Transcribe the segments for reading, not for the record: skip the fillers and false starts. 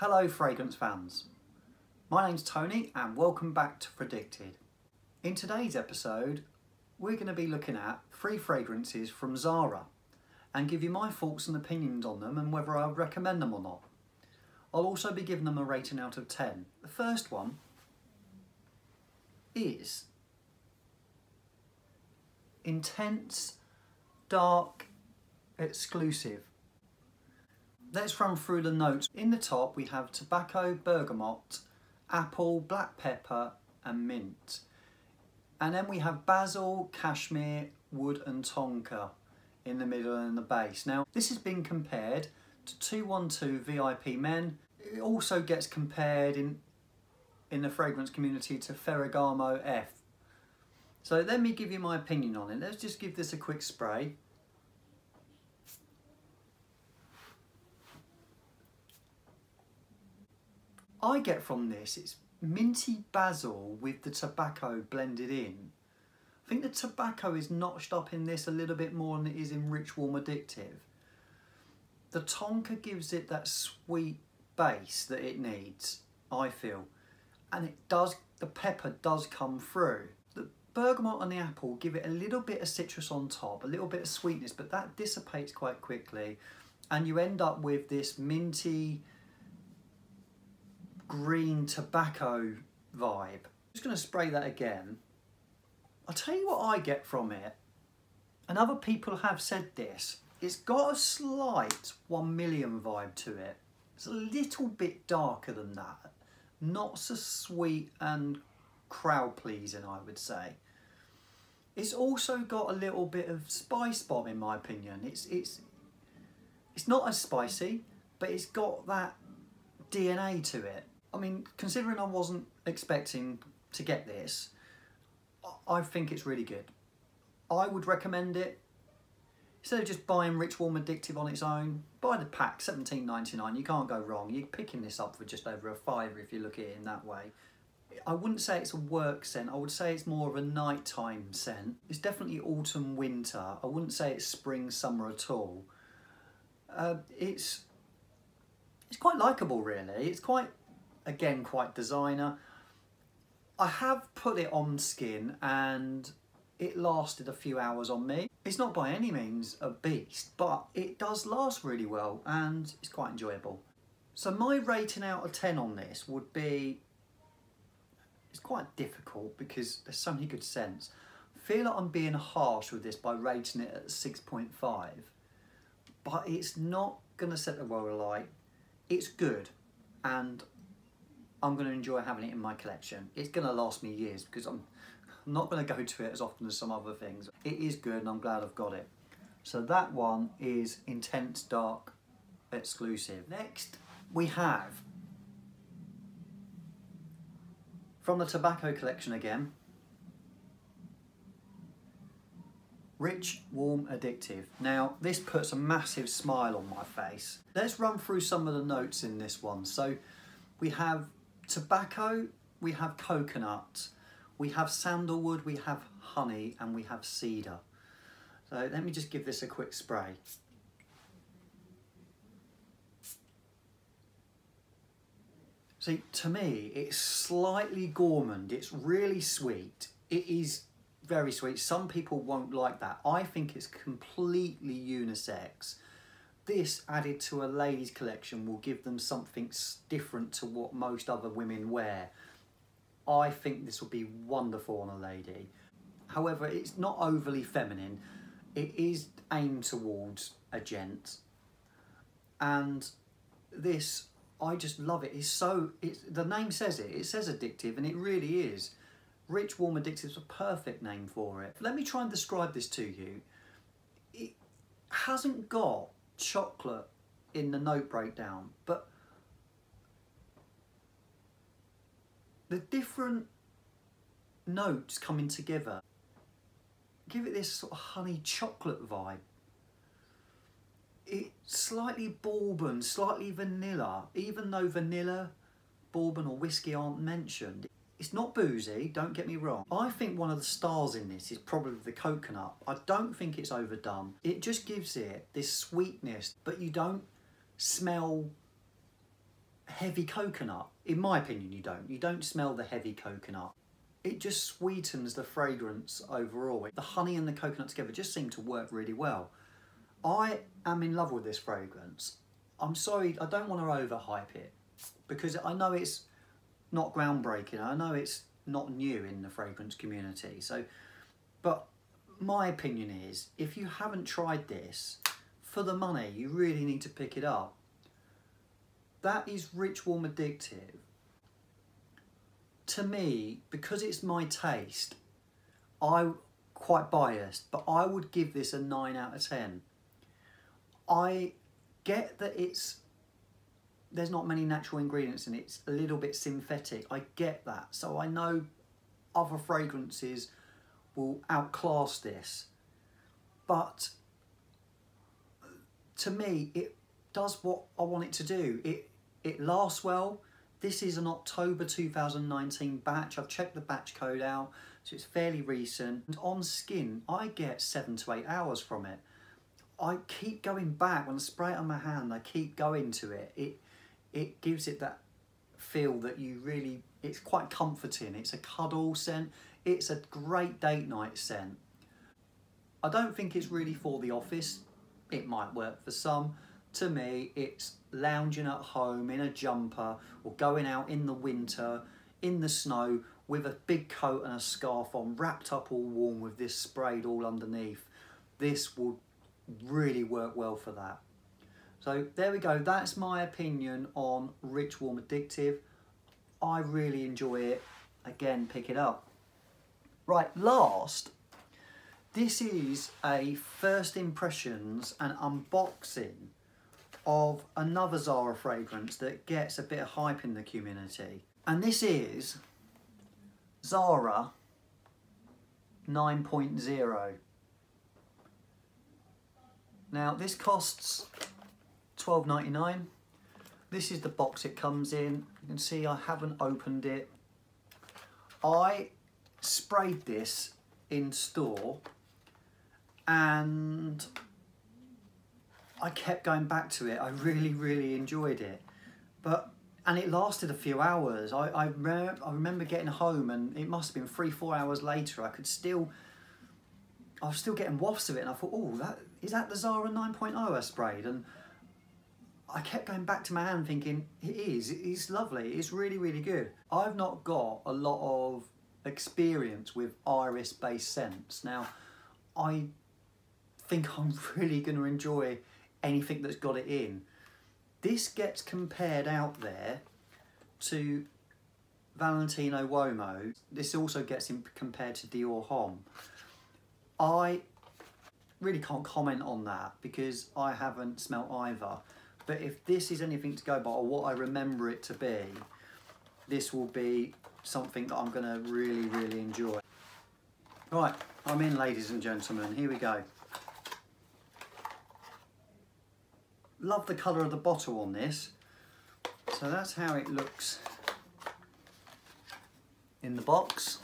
Hello fragrance fans, my name's Tony and welcome back to Predicted. In today's episode we're going to be looking at 3 fragrances from Zara and give you my thoughts and opinions on them and whether I would recommend them or not. I'll also be giving them a rating out of 10. The first one is Intense Dark Exclusive. Let's run through the notes. In the top we have tobacco, bergamot, apple, black pepper and mint. And then we have basil, cashmere, wood and tonka in the middle and the base. Now this has been compared to 212 VIP Men. It also gets compared in the fragrance community to Ferragamo F. So let me give you my opinion on it. Let's just give this a quick spray. I get from this, it's minty basil with the tobacco blended in. I think the tobacco is notched up in this a little bit more than it is in Rich, Warm, Addictive. The tonka gives it that sweet base that it needs, I feel. And it does, the pepper does come through. The bergamot and the apple give it a little bit of citrus on top, a little bit of sweetness, but that dissipates quite quickly. And you end up with this minty, green tobacco vibe. I'm just going to spray that again. I'll tell you what I get from it, and other people have said this. It's got a slight 1 million vibe to it. It's a little bit darker than that. Not so sweet and crowd pleasing, I would say. It's also got a little bit of spice bomb in my opinion. It's not as spicy, but it's got that DNA to it. I mean, considering I wasn't expecting to get this, I think it's really good. I would recommend it. Instead of just buying Rich, Warm, Addictive on its own, buy the pack, $17.99. You can't go wrong. You're picking this up for just over a £5 if you look at it in that way. I wouldn't say it's a work scent. I would say it's more of a nighttime scent. It's definitely autumn, winter. I wouldn't say it's spring, summer at all. It's quite likeable, really. It's quite, again, quite designer. I have put it on skin and it lasted a few hours on me. It's not by any means a beast, but it does last really well and it's quite enjoyable. So my rating out of 10 on this would be, it's quite difficult because there's so many good scents. I feel like I'm being harsh with this by rating it at 6.5, but it's not going to set the world alight. It's good and I'm going to enjoy having it in my collection. It's going to last me years because I'm not going to go to it as often as some other things. It is good and I'm glad I've got it. So that one is Intense Dark Exclusive. Next we have, from the tobacco collection again, Rich, Warm, Addictive. Now this puts a massive smile on my face. Let's run through some of the notes in this one. So we have tobacco, we have coconut, we have sandalwood, we have honey and we have cedar. So let me just give this a quick spray. See, to me it's slightly gourmand, it's really sweet. It is very sweet. Some people won't like that. I think it's completely unisex. This added to a ladies collection will give them something different to what most other women wear. I think this will be wonderful on a lady. However, it's not overly feminine. It is aimed towards a gent. And this, I just love it. The name says it. It says addictive and it really is. Rich, Warm, Addictive is a perfect name for it. Let me try and describe this to you. It hasn't got chocolate in the note breakdown, but the different notes coming together give it this sort of honey chocolate vibe. It's slightly bourbon, slightly vanilla, even though vanilla, bourbon or whiskey aren't mentioned. It's not boozy, don't get me wrong. I think one of the stars in this is probably the coconut. I don't think it's overdone. It just gives it this sweetness, but you don't smell heavy coconut. In my opinion, you don't. You don't smell the heavy coconut. It just sweetens the fragrance overall. The honey and the coconut together just seem to work really well. I am in love with this fragrance. I'm sorry, I don't want to overhype it because I know it's not groundbreaking. I know it's not new in the fragrance community. So, but my opinion is, if you haven't tried this, for the money, you really need to pick it up. That is Rich, Warm, Addictive. To me, because it's my taste, I'm quite biased, but I would give this a 9 out of 10. I get that there's not many natural ingredients in it, it's a little bit synthetic, I get that. So I know other fragrances will outclass this, but to me it does what I want it to do. It lasts well. This is an October 2019 batch. I've checked the batch code out, so it's fairly recent. And on skin, I get 7 to 8 hours from it. I keep going back, when I spray it on my hand, I keep going to it. It gives it that feel that you really, it's quite comforting. It's a cuddle scent. It's a great date night scent. I don't think it's really for the office. It might work for some. To me, it's lounging at home in a jumper or going out in the winter, in the snow, with a big coat and a scarf on, wrapped up all warm with this sprayed all underneath. This will really work well for that. So there we go. That's my opinion on Rich, Warm, Addictive. I really enjoy it. Again, pick it up. Right, last, this is a first impressions and unboxing of another Zara fragrance that gets a bit of hype in the community. And this is Zara 9.0. Now this costs $12.99. This is the box it comes in. You can see I haven't opened it. I sprayed this in store and I kept going back to it. I really enjoyed it, and it lasted a few hours. I remember getting home and it must have been 3-4 hours later. I was still getting wafts of it, and I thought, oh, is that the Zara 9.0 I sprayed? And I kept going back to my hand thinking, it's lovely, it's really good. I've not got a lot of experience with iris based scents. Now, I think I'm really going to enjoy anything that's got it in. This gets compared out there to Valentino Uomo. This also gets compared to Dior Homme. I really can't comment on that because I haven't smelt either. But if this is anything to go by, or what I remember it to be, this will be something that I'm going to really enjoy. Right, I'm in, ladies and gentlemen. Here we go. Love the colour of the bottle on this. So that's how it looks in the box.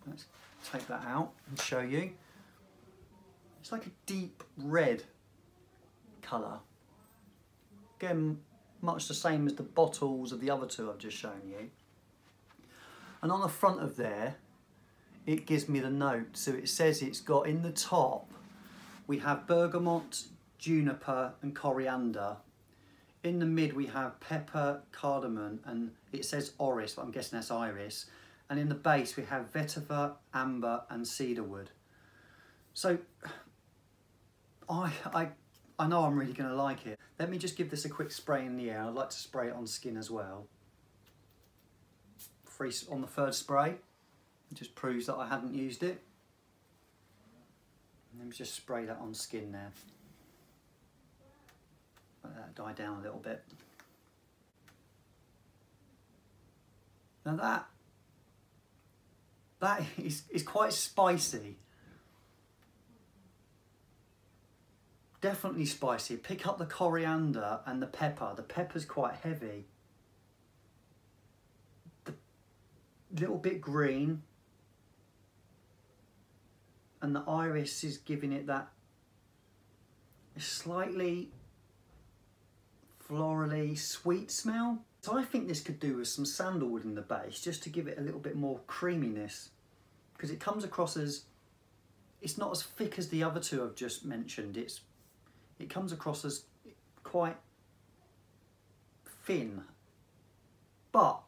Let's take that out and show you. It's like a deep red colour. Again, much the same as the bottles of the other two I've just shown you. And on the front of there, it gives me the note. So it says it's got, in the top, we have bergamot, juniper and coriander. In the mid we have pepper, cardamom, and it says orris, but I'm guessing that's iris. And in the base we have vetiver, amber and cedarwood. So I know I'm really going to like it. Let me just give this a quick spray in the air. I'd like to spray it on skin as well. Free on the third spray. It just proves that I hadn't used it. Let me just spray that on skin there. Let that die down a little bit. Now that is quite spicy. Definitely spicy. Pick up the coriander and the pepper. The pepper's quite heavy. The little bit green. And the iris is giving it that slightly florally sweet smell. So I think this could do with some sandalwood in the base, just to give it a little bit more creaminess, because it comes across as, it's not as thick as the other two I've just mentioned. It comes across as quite thin, but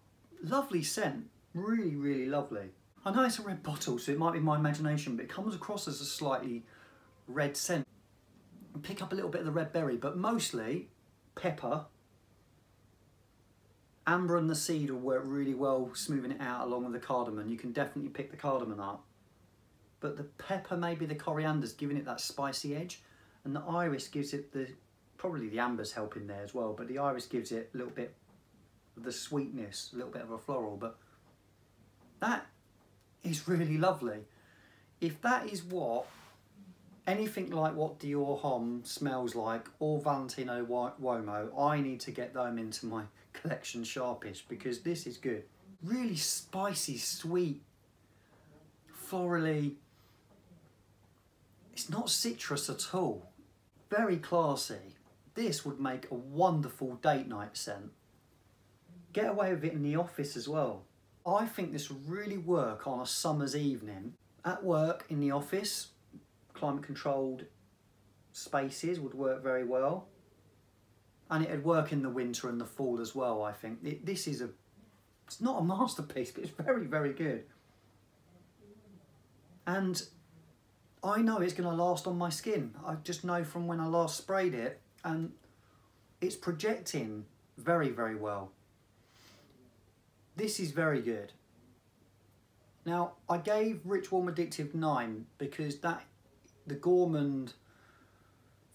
lovely scent, really, really lovely. I know it's a red bottle, so it might be my imagination, but it comes across as a slightly red scent. Pick up a little bit of the red berry, but mostly pepper. Amber and the cedar work really well, smoothing it out along with the cardamom. You can definitely pick the cardamom up. But the pepper, maybe the coriander's giving it that spicy edge, and the iris gives it probably the amber's helping there as well, but the iris gives it a little bit of the sweetness, a little bit of a floral, but that is really lovely. If that is what, anything like what Dior Homme smells like, or Valentino Uomo, I need to get them into my collection sharpish, because this is good. Really spicy, sweet, florally. It's not citrus at all. Very classy. This would make a wonderful date night scent. Get away with it in the office as well. I think this would really work on a summer's evening. At work, in the office, climate controlled spaces would work very well. And it'd work in the winter and the fall as well, I think. This is it's not a masterpiece, but it's very, very good. And I know it's going to last on my skin. I just know from when I last sprayed it, and it's projecting very, very well. This is very good. Now, I gave Rich Warm Addictive 9 because the gourmand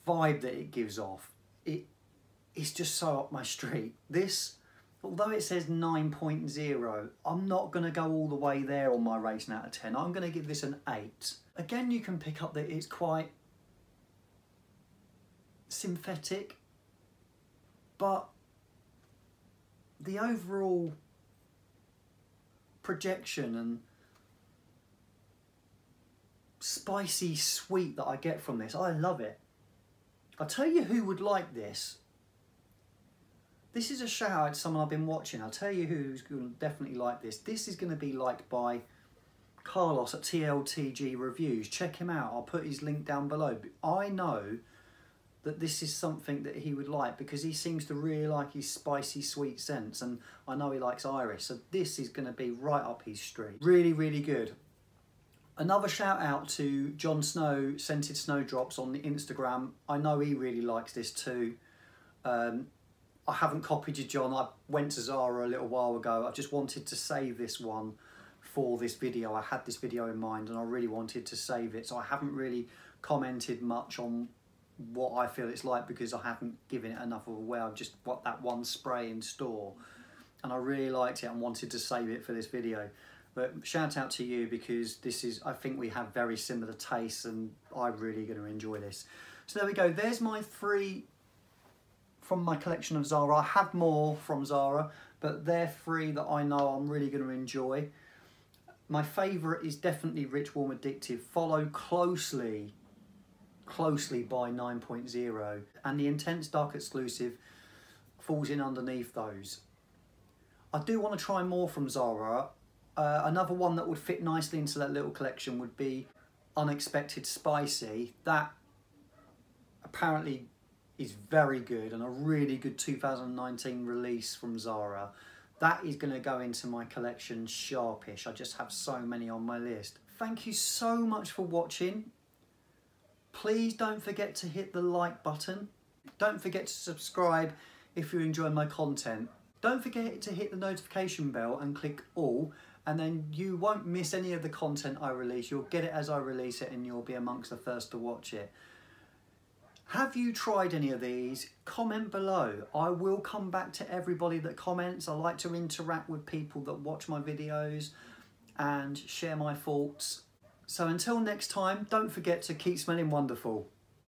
vibe that it gives off, it's just so up my street. This, although it says 9.0, I'm not going to go all the way there on my rating out of 10. I'm going to give this an 8. Again, you can pick up that it's quite synthetic, but the overall projection and spicy sweet that I get from this, I love it. I'll tell you who would like this. This is a shout out to someone I've been watching. I'll tell you who's going to definitely like this. This is going to be liked by Carlos at TLTG Reviews. Check him out. I'll put his link down below. But I know that this is something that he would like, because he seems to really like his spicy sweet scents, and I know he likes iris, so this is going to be right up his street. Really, really good. Another shout out to John Snow, Scented Snowdrops on the Instagram. I know he really likes this too. I haven't copied you, John. I went to Zara a little while ago. I just wanted to save this one for this video. I had this video in mind and I really wanted to save it, so I haven't really commented much on what I feel it's like, because I haven't given it enough of a wear. I've just got that one spray in store and I really liked it and wanted to save it for this video. But shout out to you, because this is, I think we have very similar tastes and I'm really going to enjoy this. So there we go. There's my 3 from my collection of Zara. I have more from Zara, but they're 3 that I know I'm really going to enjoy. My favourite is definitely Rich Warm Addictive, followed closely by 9.0, and the Intense Dark Exclusive falls in underneath those. I do want to try more from Zara. Another one that would fit nicely into that little collection would be Unexpected Spicy. That apparently is very good, and a really good 2019 release from Zara. That is going to go into my collection sharpish. I just have so many on my list. Thank you so much for watching. Please don't forget to hit the like button. Don't forget to subscribe if you enjoy my content. Don't forget to hit the notification bell and click all, and then you won't miss any of the content I release. You'll get it as I release it and you'll be amongst the first to watch it. Have you tried any of these? Comment below. I will come back to everybody that comments. I like to interact with people that watch my videos and share my thoughts. So until next time, don't forget to keep smelling wonderful.